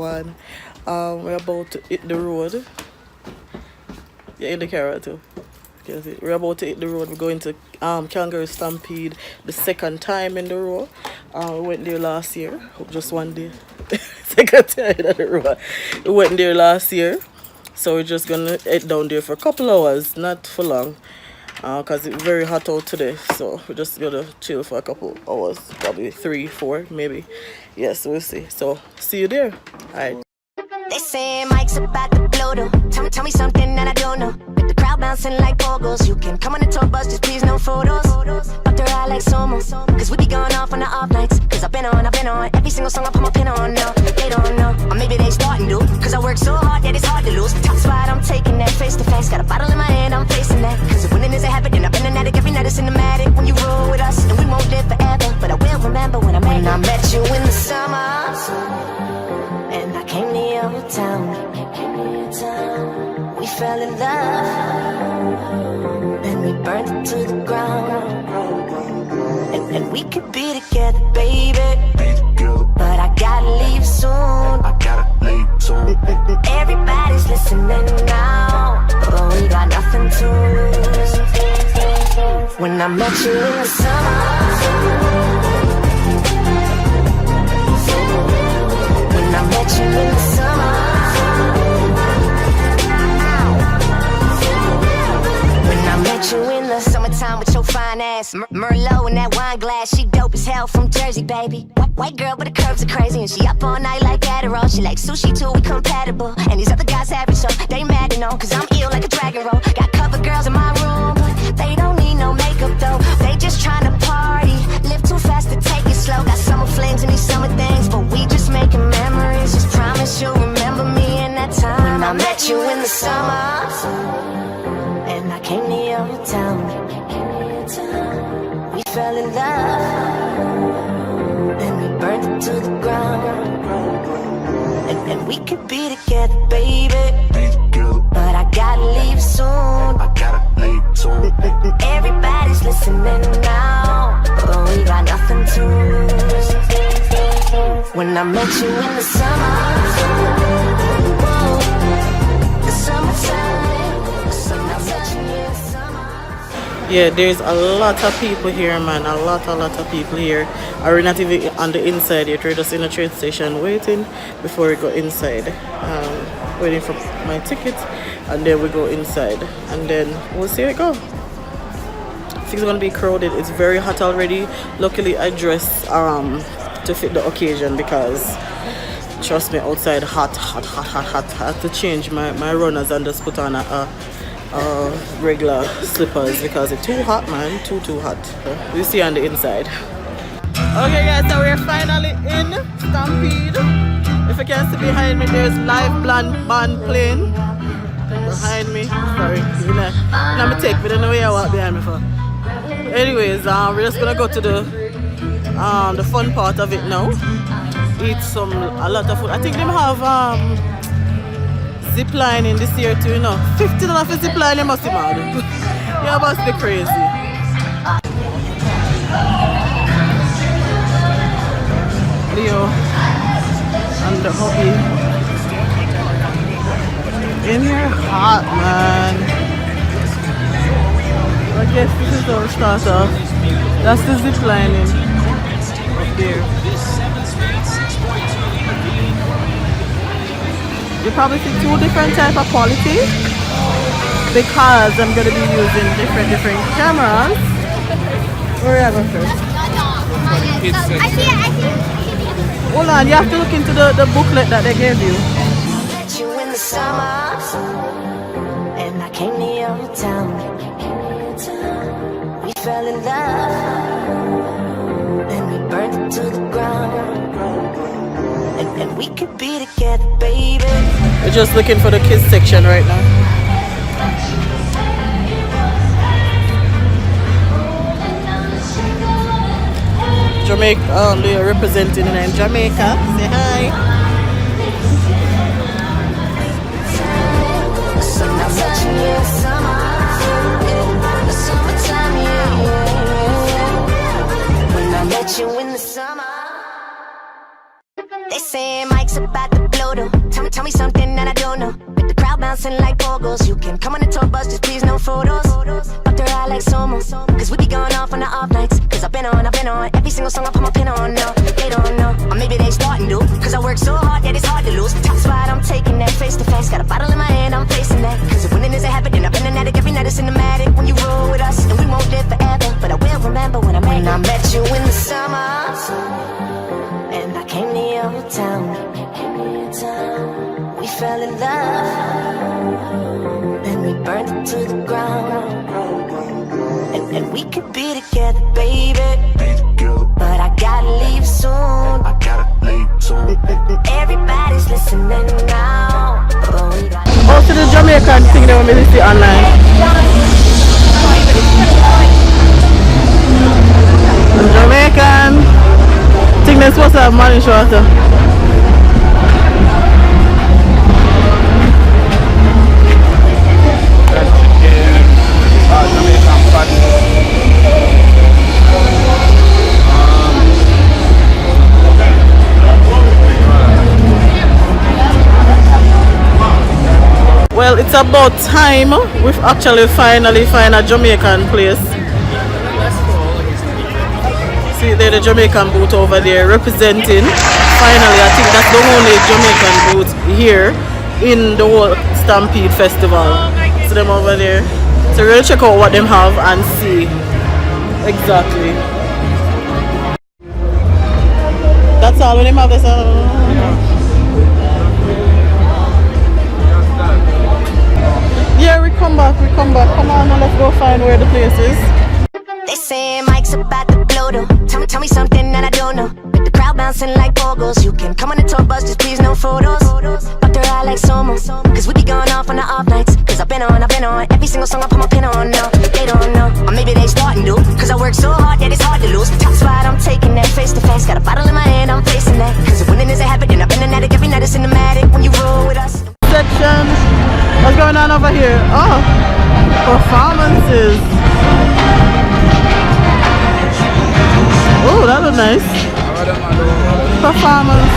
one. We're about to hit the road. You're in the car too. We're about to hit the road. We're going to Calgary Stampede the second time in the row. We went there last year. Just one day. Second time in the row. We went there last year. So we're just gonna head down there for a couple hours, not for long. Because it's very hot out today. So we're just gonna chill for a couple hours. Probably 3, 4 maybe. Yes, we'll see. So see you there. Alright. They say Mike's about to blow though. Tell me something that I don't know. With the crowd bouncing like pogos. You can come on the tour bus, just please no photos. Up the ride like Somo. Cause we be going off on the off nights. Cause I've been on every single song I put my pin on now. They don't know, or maybe they starting to. Cause I work so hard that it's hard to lose. Top spot, I'm taking that face to face. Got a bottle in my hand, I'm facing that. Cause if winning is a habit, then I've been an addict. Every night it's cinematic. When you roll with us, and we won't live forever. But I will remember when I met you in the summer. And I came to your town. We fell in love. Then we burned it to the ground. And we could be together, baby. But I gotta leave soon. Everybody's listening now. But we got nothing to lose. When I met you in the summer. I met you in the summer. When I met you in the summertime with your fine ass Merlot in that wine glass, she dope as hell from Jersey, baby. White girl, but the curves are crazy. And she up all night like Adderall. She like sushi too, we compatible. And these other guys average, so they mad and on. Cause I'm ill like a dragon roll. Got cover girls in my room, but they don't need no makeup though. They just tryna party. Live too fast to take it slow. Got summer flings and these summer things, but we just making memories. Just promise you'll remember me in that time when I met you in the summer. And I came to your town. We fell in love. Then we burned it to the ground. And we could be together, baby. But I gotta leave soon. Everybody's listening now. But we got nothing to lose. When I met you in the summer. Whoa, the summertime. When I met you in the summer. Yeah, there's a lot of people here, man. A lot of people here. We're not even on the inside yet. We're just in a train station waiting before we go inside. Waiting for my ticket, and then we go inside, and then we'll see how it go. I think it's gonna be crowded. It's very hot already. Luckily, I dressed to fit the occasion because trust me, outside hot. I had to change my runners and just put on a regular slippers because it's too hot, man. Too hot. We'll see on the inside. Okay guys, so we're finally in Stampede. If you can see behind me, there's live band playing behind me. Sorry, you know, let me take, but I don't know where I walk behind me for. Anyways, we're just gonna go to the fun part of it now. Eat a lot of food. I think they have zip lining this year too, you know. $50 for zip line, you must be mad. You must be crazy. Leo and the hubby in here hot, man. I guess this is our start off. That's the zip lining up there. You probably see 2 different type of quality because I'm going to be using different cameras. Where are you going first? I see it. Hold on, you have to look into the booklet that they gave you. Met you in the summer, and I came to your town. We fell in love, then we burned it to the ground. And we could be together, baby. We're just looking for the kids section right now. Jamaica, they are representing in Jamaica. Say hi. When I met you in the summer. They say Mike's about to blow me something that I don't know. With the crowd bouncing like pogos. You can come on the tour bus, just please no photos. Up their eye like Somo. Cause we be going off on the off nights. Cause I've been on every single song I put my pin on. No, they don't know. Or maybe they starting to. Cause I work so hard that it's hard to lose. Top spot, I'm taking that face to face. Got a bottle in my hand, I'm facing that. Cause if winning is a habit, then I've been an addict. Every night it's cinematic. When you roll with us, and we won't live forever. But I will remember when I met you in the summer. And I came to your town. We fell in love. Then we burned it to the ground. And we could be together, baby. But I gotta leave soon. Everybody's listening now. Oh, to the Jamaican thing they want me to see online. The Jamaican thing they're supposed to have money shorter. Well, it's about time we've actually finally find a Jamaican place. See there, the Jamaican booth over there representing. Finally, I think that's the only Jamaican booth here in the whole Stampede Festival. See them over there. So we're gonna check out what them have and see exactly. That's all when them have this. Yeah, we come back. Come on, now let's go find where the place is. They say Mike's about to blow though. Tell me something that I don't know. With the crowd bouncing like pogos. You can come on the tour bus, just please no photos. Up their eye like Somo. Cause we be going off on the off nights. Cause I've been on every single song I put my pin on. No, they don't know. Or maybe they starting to. Cause I work so hard that it's hard to lose. Top spot, I'm taking that face to face. Got a bottle in my hand, I'm facing that. Cause if winning is a habit, then I've been an addict. Every night it's cinematic when you roll with us. Section. What's going on over here? Oh, performances. Oh, that looks nice. Performance.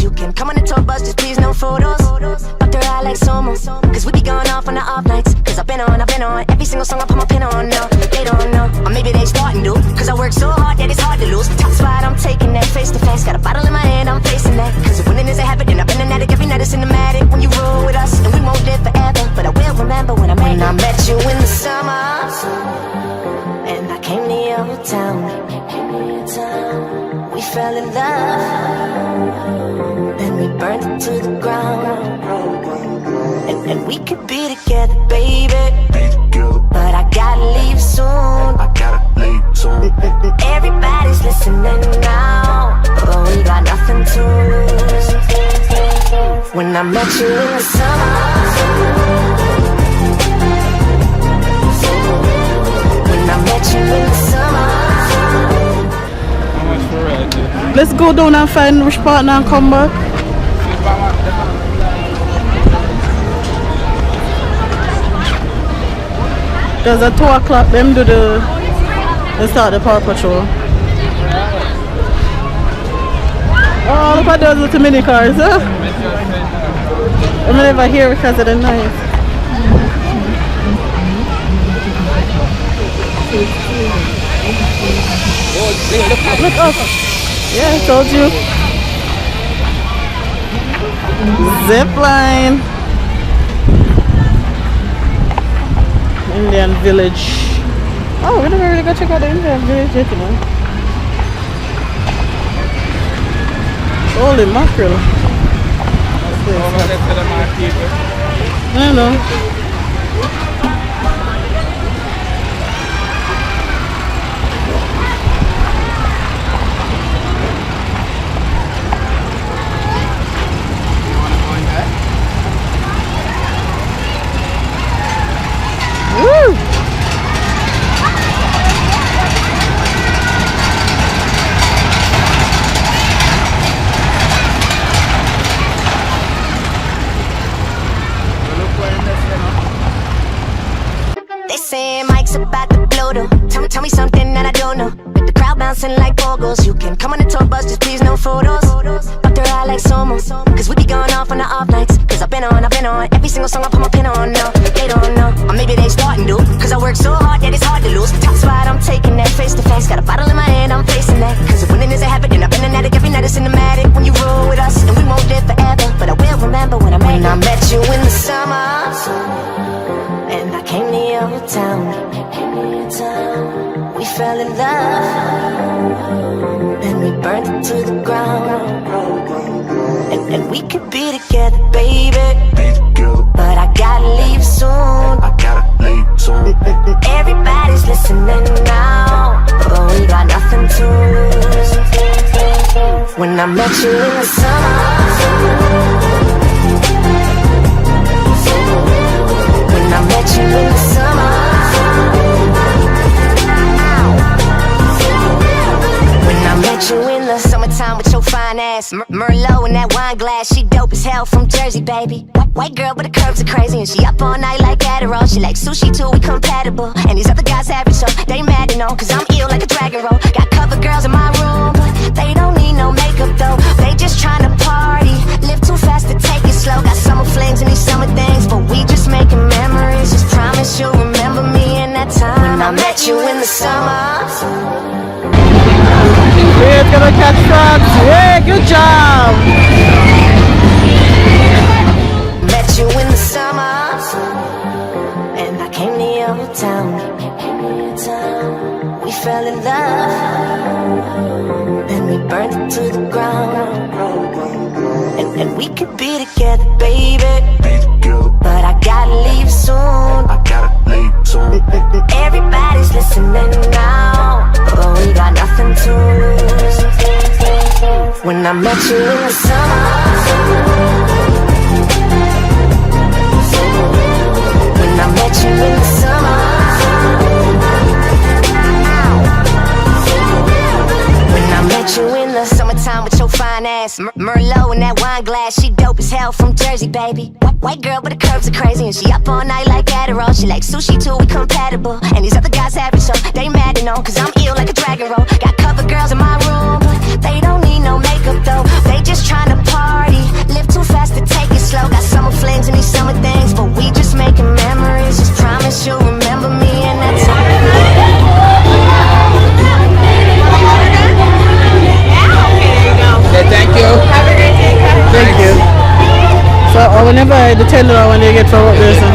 You can come on the tour bus, just please no photos. Up their eye like Somo. Cause we be going off on the off nights. Cause I've been on every single song I put my pin on. No, they don't know. Or maybe they starting to. Cause I work so hard that it's hard to lose. Top spot, I'm taking that face to face. Got a bottle in my hand, I'm facing that. Cause if winning is a habit, then I've been an addict. Every night it's cinematic when you roll with us. And we won't live forever. But I will remember when I met you in the summer. And I came to your town. We fell in love. Then we burned it to the ground. And we could be together, baby. But I gotta leave soon. Everybody's listening now. But we got nothing to lose. When I met you in the summer. When I met you in the summer. Let's go down and find which partner and come back. Because at 2 o'clock, them do they start the Paw Patrol. Oh, look at those little mini cars, huh? I'm never here because of the noise. Look up. Yeah, I told you. Zip line. Indian village. Oh, we never really go check out the Indian village yet, you know. Holy mackerel. I don't know. Woo! They say Mike's about to blow though. Tell me something that I don't know. With the crowd bouncing like pogos, you can come on the tour bus, just please no photos. Up their eye like Somo, cause we be going off on the off nights. Cause I've been on every single song I put my pin on now. They don't know, or maybe they starting to. Cause I work so hard that it's hard to lose. Top spot, I'm taking that face to face. Got a bottle in my hand, I'm facing that. Cause if winning is a habit, then I've been an addict every night, it's cinematic. When you roll with us, and we won't live forever, but I will remember when I met you in the summer. And I came to your town. We fell in love, and we burned it to the ground. And we could be together, baby. But I gotta leave soon. Everybody's listening now, but we got nothing to lose. When I met you in the summer, when I met you in the summer, when I met you in the summertime with your fine ass, Merlot in that wine glass, she dope as hell from Jersey, baby. White girl, but the curves are crazy, and she up all night like Adderall. She like sushi too, we compatible. And these other guys average, so they mad to know, cause I'm ill like a dragon roll. Got cover girls in my room, but they don't need no makeup though. They just tryna party, live too fast to take it slow. Got summer flings and these summer things, but we just making memories. Just promise you'll remember me in that time when I met you in the summer. We're gonna catch frogs. Yeah, good job. Met you in the summer, and I came to your town. We fell in love, and we burned it to the ground. And we could be together, baby. But I gotta leave soon. Everybody's listening now, but we got nothing to lose. When I met you in the summer, when I met you in the summer, when I met you in the summertime with your fine ass, Merlot in that wine glass, she dope as hell from Jersey, baby. White girl, but the curves are crazy, and she up all night like Adderall. She like sushi too, we compatible. And these other guys average, so they mad to know, cause I'm ill like a dragon roll. Got cover girls in my room, but they don't need no makeup though. They just tryna party, live too fast to take it slow. Got summer flings and these summer things, but we just making memories. Just promise you'll remember me in that time. Thank you. Have a great day, guys. Thank you. So, whenever I the $10 when they get for what this. Tell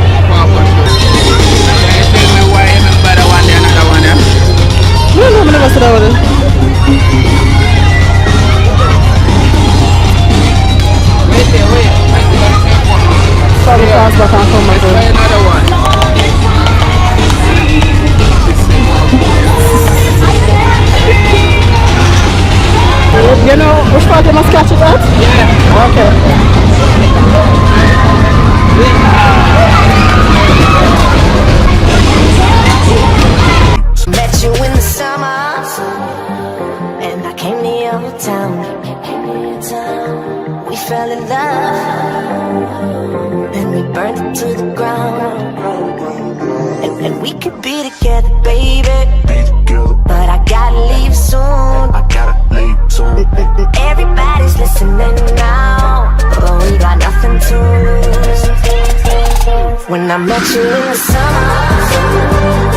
me why you make better one day, another one day. No, I never said that with it. Wait. Probably pass back and come back. Try another one. You know which part you must catch it at? Yeah. Okay. Met you in the summer, and I came to your town. We fell in love, and we burned it to the ground. and we could be together, baby. But I gotta leave soon. Everybody's listening now, but we got nothing to lose. When I met you in the summer,